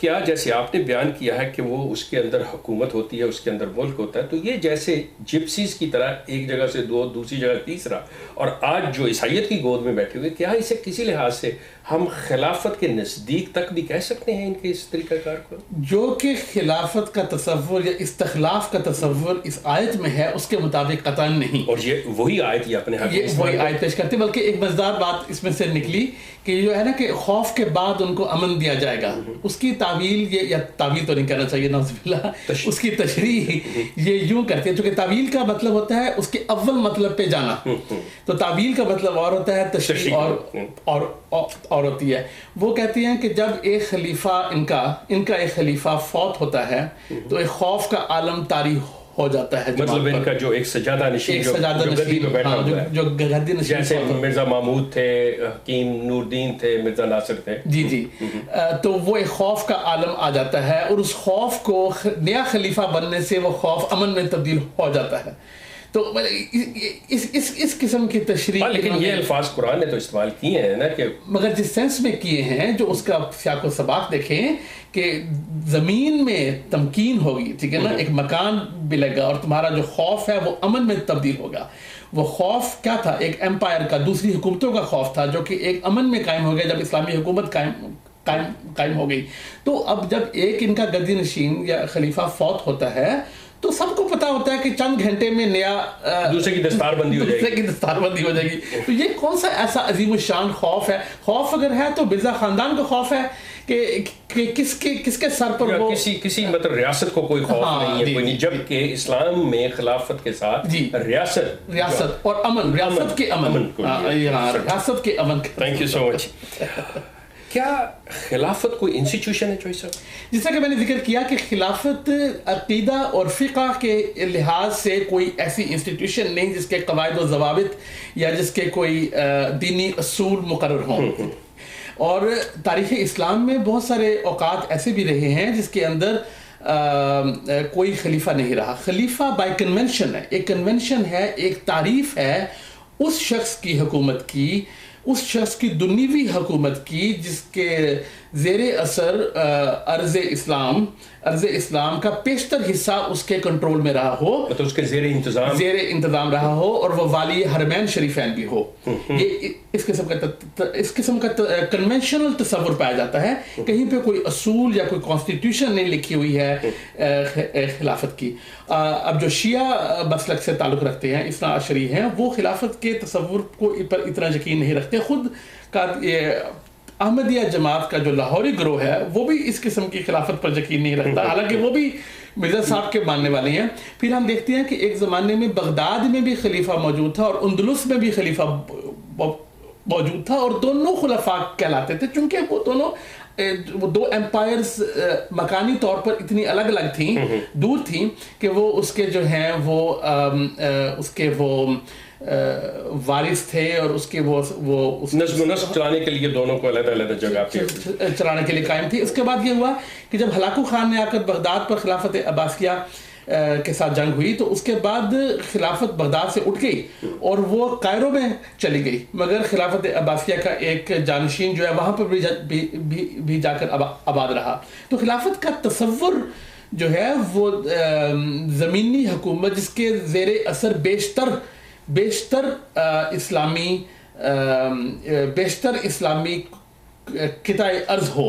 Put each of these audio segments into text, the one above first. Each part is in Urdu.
کیا جیسے آپ نے بیان کیا ہے کہ وہ اس کے اندر حکومت ہوتی ہے, اس کے اندر ملک ہوتا ہے, تو یہ جیسے جپسیز کی طرح ایک جگہ سے دو, دوسری جگہ تیسرا, اور آج جو عیسائیت کی گود میں بیٹھے ہوئے, کیا اسے کسی لحاظ سے ہم خلافت کے نزدیک تک بھی کہہ سکتے ہیں ان کے اس طریقہ کار کو؟ جو کہ خلافت کا تصور یا استخلاف کا تصور اس آیت میں ہے اس کے مطابق قطعاً نہیں. اور یہ وہی آیت ہی اپنے حق یہ وہی آیت پیش کرتے, بلکہ ایک مزدار بات اس میں سے نکلی کہ جو ہے نا کہ خوف کے بعد ان کو امن دیا جائے گا, اس کی تعویل یہ, یا تعویل تو نہیں کہنا چاہیے نعوذ باللہ, اس کی تشریح یہ یوں کرتے ہیں, چونکہ تعویل کا مطلب ہوتا ہے اس کے اول مطلب پہ جانا, تو تعویل کا مطلب اور ہوتا ہے, تشریح اور ہوتی ہے. وہ کہتے ہیں کہ جب ایک خلیفہ ان کا ایک خلیفہ فوت ہوتا ہے تو ایک خوف کا عالم طاری ہو جاتا ہے, مطلب ان کا جو ایک سجادہ نشین جو گدی پہ بیٹھا ہوا ہے, جو گدی نشین, جیسے مرزا محمود تھے, حکیم نور الدین تھے, مرزا ناصر تھے, جی تو وہ ایک خوف کا عالم آ جاتا ہے, اور اس خوف کو نیا خلیفہ بننے سے وہ خوف امن میں تبدیل ہو جاتا ہے. تو اس قسم کی تشریح, لیکن یہ الفاظ قرآن نے تو استعمال کیے ہیں نا, کہ مگر جس سینس میں کیے ہیں, جو اس کا سیاق و سباق دیکھیں کہ زمین میں تمکین ہوگی, ٹھیک ہے نا, ایک مکان ملے گا اور تمہارا جو خوف ہے وہ امن میں تبدیل ہوگا. وہ خوف کیا تھا؟ ایک ایمپائر کا, دوسری حکومتوں کا خوف تھا, جو کہ ایک امن میں قائم ہو گیا جب اسلامی حکومت قائم ہو گئی. تو اب جب ایک ان کا گدی نشین یا خلیفہ فوت ہوتا ہے تو سب کو پتا ہوتا ہے کہ چند گھنٹے میں نیا دوسرے کی دستار بندی ہو جائے گی. تو یہ کون سا ایسا عظیم الشان خوف ہے؟ خوف اگر ہے تو مرزا خاندان کا خوف ہے کہ کس کے سر پر وہ کسی مطلب ریاست کو کوئی خوف نہیں ہے, کوئی نہیں, جبکہ اسلام میں خلافت کے ساتھ ریاست اور امن, ریاست کے امن. تھینک یو سو مچ. کیا خلافت کوئی انسٹیٹیوشن ہے چوائس صاحب؟ جیسا کہ میں نے ذکر کیا کہ خلافت عقیدہ اور فقہ کے لحاظ سے کوئی ایسی انسٹیٹیوشن نہیں جس کے قواعد و ضوابط یا جس کے کوئی دینی اصول مقرر ہوں. اور تاریخ اسلام میں بہت سارے اوقات ایسے بھی رہے ہیں جس کے اندر کوئی خلیفہ نہیں رہا. خلیفہ بائی کنونشن ہے, ایک کنونشن ہے, ایک تعریف ہے اس شخص کی حکومت کی, اس شخص کی دنیوی حکومت کی جس کے زیر اثر ارض اسلام کا بیشتر حصہ اس کے کنٹرول میں رہا ہو, تو اس کے زیر انتظام رہا ہو, اور وہ والی حرمین شریفین بھی ہو. یہ اس قسم کا کنونشنل تصور پایا جاتا ہے. کہیں پہ کوئی اصول یا کوئی کانسٹیٹیوشن نہیں لکھی ہوئی ہے خلافت کی. اب جو شیعہ مسلک سے تعلق رکھتے ہیں, اثنا عشری ہیں, وہ خلافت کے تصور کو پر اتنا یقین نہیں رکھتے. خود کا احمدیہ جماعت کا جو لاہوری گروہ ہے وہ بھی اس قسم کی خلافت پر یقین نہیں رکھتا, حالانکہ وہ بھی مرزا صاحب کے ماننے والے ہیں. پھر ہم دیکھتے ہیں کہ ایک زمانے میں بغداد میں بھی خلیفہ موجود تھا اور اندلس میں بھی خلیفہ موجود تھا, اور دونوں خلفاء کہلاتے تھے, چونکہ وہ دو ایمپائرز مکانی طور پر اتنی الگ الگ تھیں, دور تھیں, کہ وہ اس کے جو ہیں وہ اس کے وہ وارث تھے, اور اس کے وہ نظم و نسق چلانے کے لیے دونوں کو علیحدہ علیحدہ جگہ پہ چلانے کے لیے قائم تھی. اس کے بعد یہ ہوا کہ جب ہلاکو خان نے آ کر بغداد پر خلافت عباسیہ کے ساتھ جنگ ہوئی, تو اس کے بعد خلافت بغداد سے اٹھ گئی اور وہ قائرو میں چلی گئی, مگر خلافت عباسیہ کا ایک جانشین جو ہے وہاں پر بھی جا کر آباد رہا. تو خلافت کا تصور جو ہے وہ زمینی حکومت جس کے زیر اثر بیشتر اسلامی قطع ارض ہو.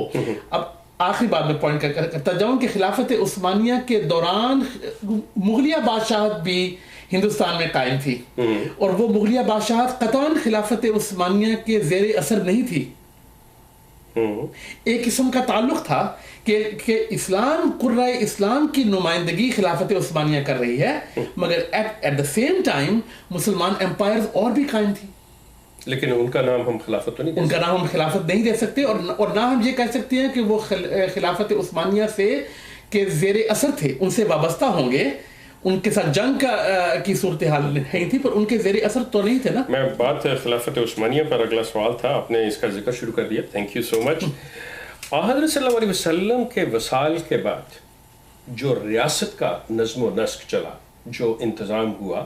اب آخری بات میں پوائنٹ کرتا جاؤں کہ خلافت عثمانیہ کے دوران مغلیہ بادشاہت بھی ہندوستان میں قائم تھی, اور وہ مغلیہ بادشاہت قطعاً خلافت عثمانیہ کے زیر اثر نہیں تھی. ایک قسم کا تعلق تھا کہ قرۂ اسلام کی نمائندگی خلافت عثمانیہ کر رہی ہے, مگر ایٹ دا سیم ٹائم مسلمان ایمپائرز اور بھی قائم تھی. لیکن ان کا نام ہم خلافت نہیں دے سکتے, اور نہ ہم یہ کہہ سکتے ہیں کہ وہ خلافت عثمانیہ سے کے زیر اثر تھے, ان سے وابستہ ہوں گے, ان کے ساتھ جنگ کی صورتحال نہیں تھی, پر ان کے زیر اثر تو نہیں تھے نا. میں بات خلافت عثمانیہ پر اگلا سوال تھا, آپ نے اس کا ذکر شروع کر دیا, تھینک یو سو مچ. حضرت صلی اللہ علیہ وسلم کے وصال کے بعد جو ریاست کا نظم و نسق چلا, جو انتظام ہوا,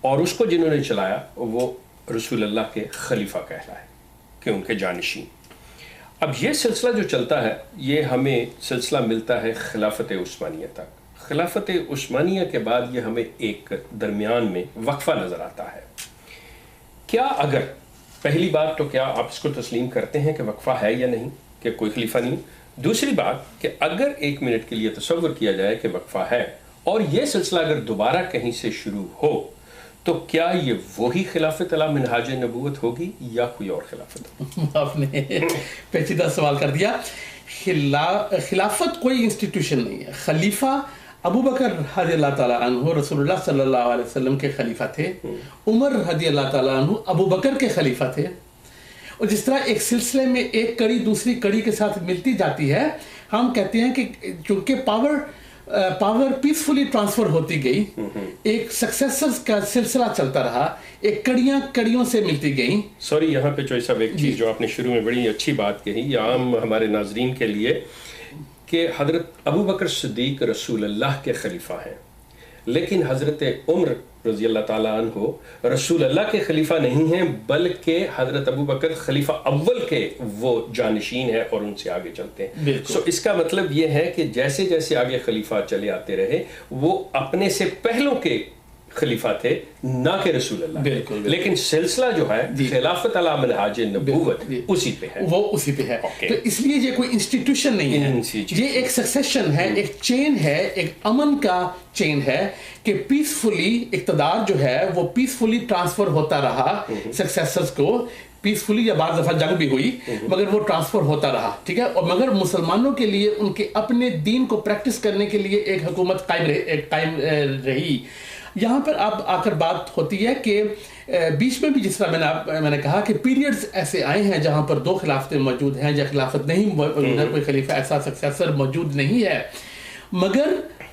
اور اس کو جنہوں نے چلایا وہ رسول اللہ کے خلیفہ کہلائے, کہ ان کے جانشین. اب یہ سلسلہ جو چلتا ہے یہ ہمیں سلسلہ ملتا ہے خلافت عثمانیہ تک. خلافت عثمانیہ کے بعد یہ ہمیں ایک درمیان میں وقفہ نظر آتا ہے. کیا اگر پہلی بات تو کیا آپ اس کو تسلیم کرتے ہیں کہ وقفہ ہے یا نہیں, کہ کوئی خلیفہ نہیں؟ دوسری بات کہ اگر 1 منٹ کے لیے تصور کیا جائے کہ وقفہ ہے اور یہ سلسلہ اگر دوبارہ کہیں سے شروع ہو تو کیا یہ وہی خلافت علی منہاج نبوت ہوگی یا کوئی اور خلافت؟ آپ نے پیچیدہ سوال کر دیا. خلافت کوئی انسٹیٹیوشن نہیں ہے. خلیفہ ابو بکر رضی اللہ تعالیٰ عنہ رسول اللہ صلی اللہ علیہ وسلم کے خلیفہ تھے. عمر رضی اللہ تعالیٰ عنہ ابو بکر کے خلیفہ تھے. اور جس طرح ایک سلسلے میں ایک کڑی دوسری کڑی کے ساتھ ملتی جاتی ہے, ہم کہتے ہیں کہ چونکہ پاور پیسفلی ٹرانسفر ہوتی گئی, ایک سکسیسرز کا سلسلہ چلتا رہا, ایک کڑیوں سے ملتی گئیں. سوری, یہاں پہ چوئی صاحب ایک چیز جو آپ نے شروع میں بڑی اچھی بات کہی, یہ عام ہمارے ناظرین کے لیے, کہ حضرت ابو بکر صدیق رسول اللہ کے خلیفہ ہیں, لیکن حضرت عمر رضی اللہ تعالیٰ عنہ رسول اللہ کے خلیفہ نہیں ہیں, بلکہ حضرت ابو بکر خلیفہ اول کے وہ جانشین ہیں اور ان سے آگے چلتے ہیں. سو اس کا مطلب یہ ہے کہ جیسے جیسے آگے خلیفہ چلے آتے رہے, وہ اپنے سے پہلوں کے خلیفہ تھے, نہ کہ رسول اللہ. بالکل. لیکن سلسلہ جو ہے خلافت علی منہاج نبوت اسی پہ ہے, وہ اسی پہ ہے. تو اس لیے یہ کوئی انسٹیٹیوشن نہیں ہے, یہ ایک سکسیشن ہے, ایک چین ہے, ایک امن کا چین ہے کہ پیسفلی اقتدار جو ہے وہ پیسفلی ٹرانسفر ہوتا رہا سکسیسرز کو. پیسفلی یا بعض دفعہ جنگ بھی ہوئی, مگر وہ ٹرانسفر ہوتا رہا, ٹھیک ہے. اور مگر مسلمانوں کے لیے ان کے اپنے دین کو پریکٹس کرنے کے لیے ایک حکومت قائم رہی. یہاں پر اب آ کر بات ہوتی ہے کہ بیچ میں بھی جس طرح میں نے کہا کہ پیریڈز ایسے آئے ہیں جہاں پر 2 خلافتیں موجود ہیں, یا خلافت نہیں موجود ہے, کوئی خلیفہ ایسا سکسیسر موجود نہیں ہے.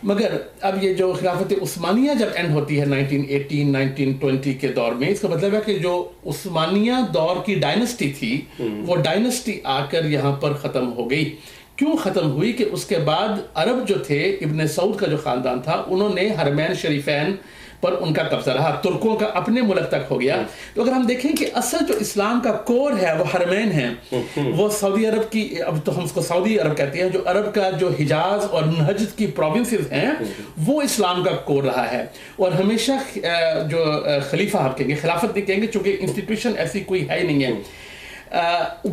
مگر اب یہ جو خلافت عثمانیہ جب اینڈ ہوتی ہے 1918 1920 کے دور میں, اس کا مطلب ہے کہ جو عثمانیہ دور کی ڈائنسٹی تھی وہ ڈائنسٹی آ کر یہاں پر ختم ہو گئی. کیوں ختم ہوئی؟ کہ اس کے بعد عرب جو تھے, ابن سعود کا جو خاندان تھا, انہوں نے حرمین شریفین پر ان کا قبضہ رہا, ترکوں کا اپنے ملک تک ہو گیا. تو اگر ہم دیکھیں کہ اصل جو اسلام کا کور ہے وہ حرمین ہیں, وہ سعودی عرب کی, اب تو ہم اس کو سعودی عرب کہتے ہیں, جو عرب کا جو حجاز اور نجد کی پروونسز ہیں وہ اسلام کا کور رہا ہے. اور ہمیشہ جو خلیفہ آپ کہیں گے, خلافت نہیں کہیں گے چونکہ انسٹیٹیوشن ایسی کوئی ہے ہی نہیں ہے,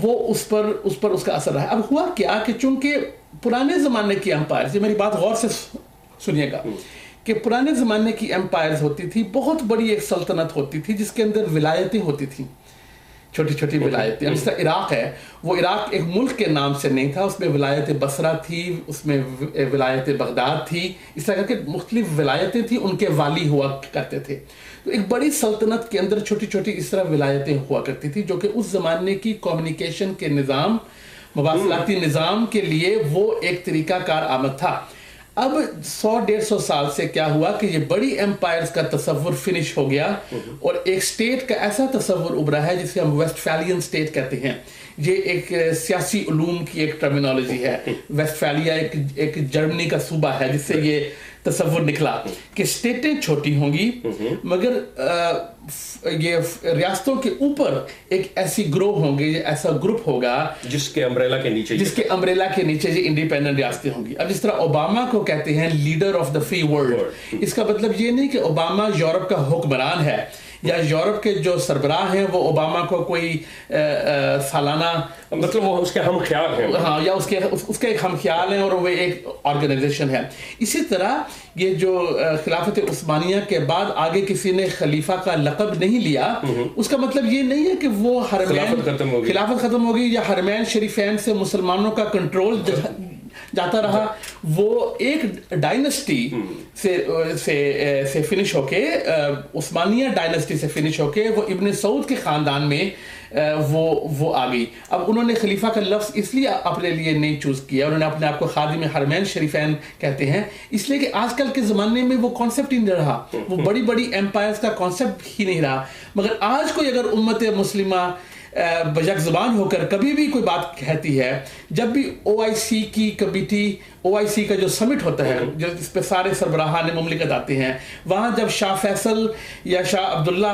وہ اس پر اس کا اثر رہا ہے. اب ہوا کیا کہ چونکہ پرانے زمانے کی امپائرز, یہ میری بات غور سے سنیے گا, کہ پرانے زمانے کی امپائرز ہوتی تھی, بہت بڑی ایک سلطنت ہوتی تھی جس کے اندر ولایتیں ہوتی تھیں, چھوٹی چھوٹی ولایتیں. جس طرح عراق ہے, وہ عراق ایک ملک کے نام سے نہیں تھا, اس میں ولایت بصرہ تھی, اس میں ولایت بغداد تھی, اس طرح کے مختلف ولایتیں تھیں, ان کے والی ہوا کرتے تھے. تو ایک بڑی سلطنت کے اندر چھوٹی چھوٹی اس طرح ولایتیں ہوا کرتی تھی, جو کہ اس زمانے کی کمیونیکیشن کے نظام, مواصلاتی نظام کے لیے وہ ایک طریقہ کار آمد تھا. اب 100-150 سال سے کیا ہوا کہ یہ بڑی ایمپائرز کا تصور فنش ہو گیا, اور ایک سٹیٹ کا ایسا تصور ابھرا ہے جسے ہم ویسٹفیلین سٹیٹ کہتے ہیں. یہ ایک سیاسی علوم کی ایک ٹرمینالوجی ہے. ویسٹفیلیا ایک جرمنی کا صوبہ ہے جس سے یہ تصور نکلا کہ سٹیٹیں چھوٹی ہوں گی, مگر یہ ریاستوں کے اوپر ایک ایسی گروہ ہوں گے, ایسا گروپ ہوگا جس کے امبریلا کے نیچے یہ انڈیپینڈنٹ ریاستیں ہوں گی. اب جس طرح اوباما کو کہتے ہیں leader of the free world, اس کا مطلب یہ نہیں کہ اوباما یورپ کا حکمران ہے, یا یورپ کے جو سربراہ ہیں وہ اوباما کو کوئی سالانہ, مطلب وہ اس کے ہم خیال ہیں, ہاں, یا اس کے ایک ہم خیال ہیں اور وہ ایک آرگنائزیشن ہے. اسی طرح یہ جو خلافت عثمانیہ کے بعد آگے کسی نے خلیفہ کا لقب نہیں لیا, اس کا مطلب یہ نہیں ہے کہ وہ خلافت ختم ہو گئی یا حرمین شریفین سے مسلمانوں کا کنٹرول جاتا رہا. وہ ایک ڈائنسٹی سے فنش ہو کے, عثمانیہ ڈائنسٹی سے فنش ہو کے, وہ ابن سعود کے خاندان میں وہ آ گئی. اب انہوں نے خلیفہ کا لفظ اس لیے اپنے لیے نہیں چوز کیا, انہوں نے اپنے آپ کو خادم حرمین شریفین کہتے ہیں, اس لیے کہ آج کل کے زمانے میں وہ کانسیپٹ ہی نہیں رہا, وہ بڑی بڑی ایمپائرز کا کانسیپٹ ہی نہیں رہا. مگر آج کوئی اگر امت مسلمہ بجک زبان ہو کر کبھی بھی کوئی بات کہتی ہے, جب بھی OIC کی کمیٹی, OIC کا جو سمٹ ہوتا ہے جس پہ سارے سربراہان مملکت آتے ہیں, وہاں جب شاہ فیصل یا شاہ عبداللہ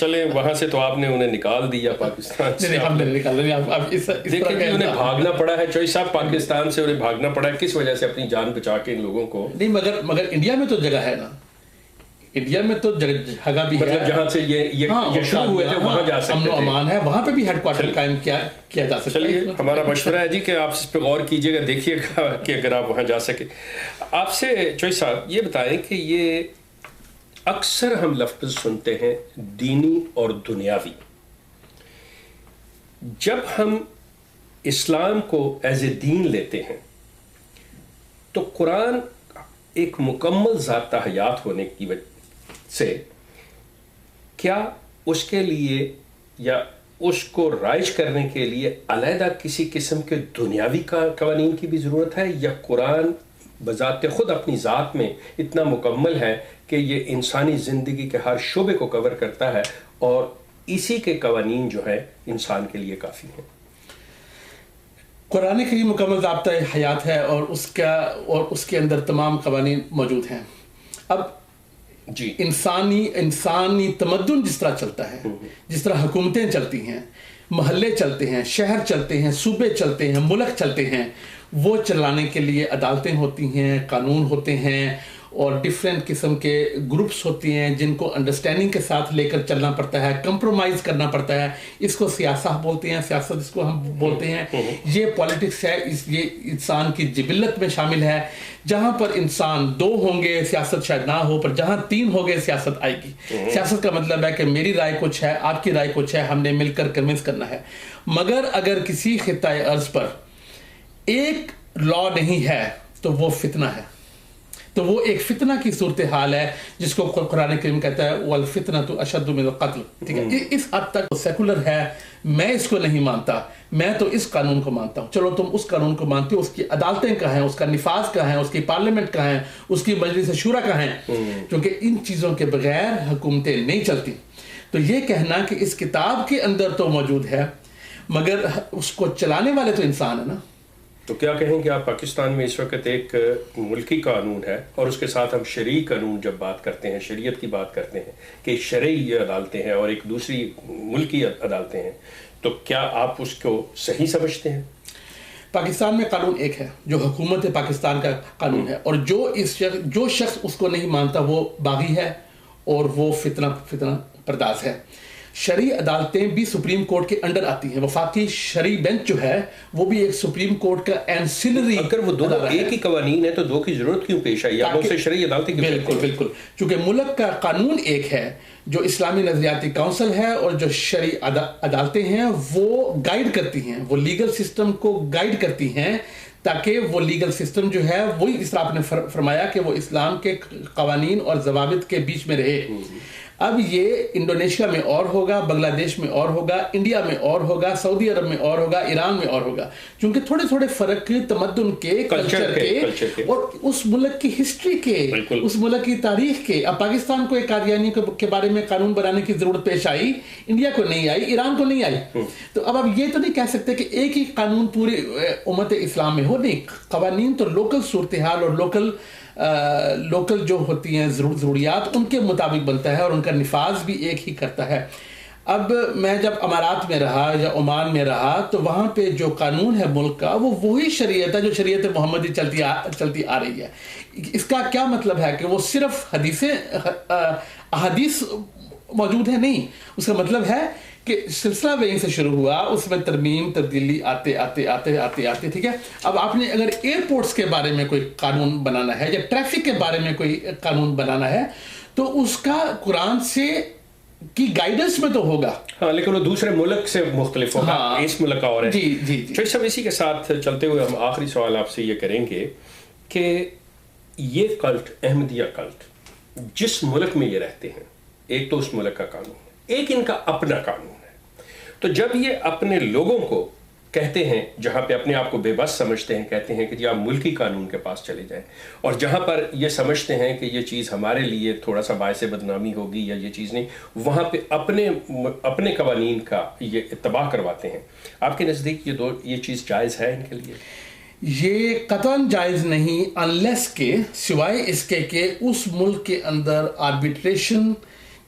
چلیں وہاں سے تو آپ نے انہیں نکال دیا پاکستان سے. دیکھیں کہ انہیں بھاگنا پڑا ہے چوئی صاحب, پاکستان سے انہیں بھاگنا پڑا ہے کس وجہ سے, اپنی جان بچا کے ان لوگوں کو. نہیں مگر انڈیا میں تو جگہ ہے نا, انڈیا میں تو جگہ بھی مطلب جہاں سے یہ شروع ہوئے تھے وہاں جا سکتے امن و امان ہے, وہاں پہ بھی ہیڈ کوارٹر قائم کیا جا سکتا ہے. چلیے ہمارا مشورہ ہے جی کہ آپ اس پہ غور کیجئے گا, دیکھیے گا کہ اگر آپ وہاں جا سکے. آپ سے چوئی صاحب یہ بتائیں کہ یہ اکثر ہم لفظ سنتے ہیں دینی اور دنیاوی, جب ہم اسلام کو ایز اے دین لیتے ہیں تو قرآن ایک مکمل ذات حیات ہونے کی وجہ سے کیا اس کے لیے یا اس کو رائج کرنے کے لیے علیحدہ کسی قسم کے دنیاوی قوانین کی بھی ضرورت ہے, یا قرآن بذات خود اپنی ذات میں اتنا مکمل ہے کہ یہ انسانی زندگی کے ہر شعبے کو کور کرتا ہے اور اسی کے قوانین جو ہے انسان کے لیے کافی ہیں؟ قرآن کریم مکمل ضابطہ حیات ہے اور اس کے اندر تمام قوانین موجود ہیں. اب جی انسانی تمدن جس طرح چلتا ہے, جس طرح حکومتیں چلتی ہیں, محلے چلتے ہیں, شہر چلتے ہیں, صوبے چلتے ہیں, ملک چلتے ہیں, وہ چلانے کے لیے عدالتیں ہوتی ہیں, قانون ہوتے ہیں اور ڈیفرنٹ قسم کے گروپس ہوتی ہیں جن کو انڈرسٹینڈنگ کے ساتھ لے کر چلنا پڑتا ہے, کمپرومائز کرنا پڑتا ہے. اس کو سیاست بولتے ہیں, سیاست اس کو ہم بولتے ہیں. یہ پولیٹکس ہے, یہ انسان کی جبلت میں شامل ہے. جہاں پر انسان 2 ہوں گے سیاست شاید نہ ہو, پر جہاں 3 ہو گئے سیاست آئے گی. سیاست کا مطلب ہے کہ میری رائے کچھ ہے, آپ کی رائے کچھ ہے, ہم نے مل کر کنونس کرنا ہے. مگر اگر کسی خطۂ ارض پر ایک لا نہیں ہے تو وہ فتنہ ہے, تو وہ ایک فتنہ کی صورتحال ہے جس کو قرآن کریم کہتا ہے وَالْفِتْنَةُ أَشَدُّ مِنَ الْقَتْلِ. ٹھیک ہے, اس حد تک سیکولر ہے, میں اس کو نہیں مانتا, میں تو اس قانون کو مانتا ہوں. چلو تم اس قانون کو مانتے ہو, اس کی عدالتیں کہاں ہیں, اس کا نفاذ کہاں ہے, اس کی پارلیمنٹ کہاں ہے, اس کی مجلس شورا کہاں ہے, کیونکہ ان چیزوں کے بغیر حکومتیں نہیں چلتی. تو یہ کہنا کہ اس کتاب کے اندر تو موجود ہے مگر اس کو چلانے والے تو انسان ہے نا. تو کیا کہیں کہ آپ پاکستان میں اس وقت ایک ملکی قانون ہے اور اس کے ساتھ ہم شرعی قانون جب بات کرتے ہیں, شریعت کی بات کرتے ہیں کہ شرعی عدالتیں ہیں اور ایک دوسری ملکی عدالتیں ہیں, تو کیا آپ اس کو صحیح سمجھتے ہیں؟ پاکستان میں قانون ایک ہے جو حکومت پاکستان کا قانون ہے, اور جو شخص اس کو نہیں مانتا وہ باغی ہے اور وہ فتنہ پرداز ہے. شرعی عدالتیں بھی سپریم کورٹ کے انڈر آتی ہیں. وفاقی شرعی بینچ جو ہے وہ بھی ایک سپریم کورٹ کا اینسلری. اگر وہ دونوں ایک ہی قوانین ہے تو 2 کی ضرورت کیوں پیش آئی؟ آپ اسے شرعی عدالتیں کیوں؟ بالکل, چونکہ ملک کا قانون ایک ہے, جو اسلامی نظریاتی کونسل ہے, اور جو شرعی عدالتیں ہیں وہ گائیڈ کرتی ہیں, وہ لیگل سسٹم کو گائیڈ کرتی ہیں تاکہ وہ لیگل سسٹم جو ہے وہی اس طرح آپ نے فرمایا کہ وہ اسلام کے قوانین اور ضوابط کے بیچ میں رہے. اب یہ انڈونیشیا میں اور ہوگا, بنگلہ دیش میں اور ہوگا, انڈیا میں اور ہوگا, سعودی عرب میں اور ہوگا, ایران میں اور ہوگا, کیونکہ تھوڑے فرق تمدن کے, کلچر کے اور اس ملک کی ہسٹری کے, اس ملک کی تاریخ کے. اب پاکستان کو ایک قادیانی کے بارے میں قانون بنانے کی ضرورت پیش آئی, انڈیا کو نہیں آئی, ایران کو نہیں آئی. تو اب آپ یہ تو نہیں کہہ سکتے کہ ایک ہی قانون پوری امت اسلام میں ہو. نہیں, قوانین تو لوکل صورتحال اور لوکل جو ہوتی ہیں ضروریات ان کے مطابق بنتا ہے, اور ان کا نفاذ بھی ایک ہی کرتا ہے. اب میں جب امارات میں رہا یا عمان میں رہا تو وہاں پہ جو قانون ہے ملک کا وہ وہی شریعت ہے جو شریعت محمدی چلتی آ رہی ہے. اس کا کیا مطلب ہے کہ وہ صرف احادیث موجود ہیں؟ نہیں, اس کا مطلب ہے کہ سلسلہ وہیں سے شروع ہوا, اس میں ترمیم تبدیلی آتے. ٹھیک ہے, اب آپ نے اگر ایئرپورٹس کے بارے میں کوئی قانون بنانا ہے یا ٹریفک کے بارے میں کوئی قانون بنانا ہے تو اس کا قرآن سے کی گائیڈنس میں تو ہوگا. ہاں, لیکن وہ دوسرے ملک سے مختلف ہوگا. اس ملک کا اور ہے. جی. سب اسی کے ساتھ چلتے ہوئے ہم آخری سوال آپ سے یہ کریں گے کہ یہ کلٹ, احمدیہ کلٹ, جس ملک میں یہ رہتے ہیں, ایک تو اس ملک کا قانون ہے, ایک ان کا اپنا قانون ہے. تو جب یہ اپنے لوگوں کو کہتے ہیں, جہاں پہ اپنے آپ کو بے بس سمجھتے ہیں, کہتے ہیں کہ جی آپ ملکی قانون کے پاس چلے جائیں, اور جہاں پر یہ سمجھتے ہیں کہ یہ چیز ہمارے لیے تھوڑا سا باعث بدنامی ہوگی یا یہ چیز نہیں, وہاں پہ اپنے قوانین کا یہ اتباع کرواتے ہیں. آپ کے نزدیک یہ چیز جائز ہے ان کے لیے؟ یہ قطعاً جائز نہیں, انلیس کے سوائے اس کے کہ اس ملک کے اندر آربیٹریشن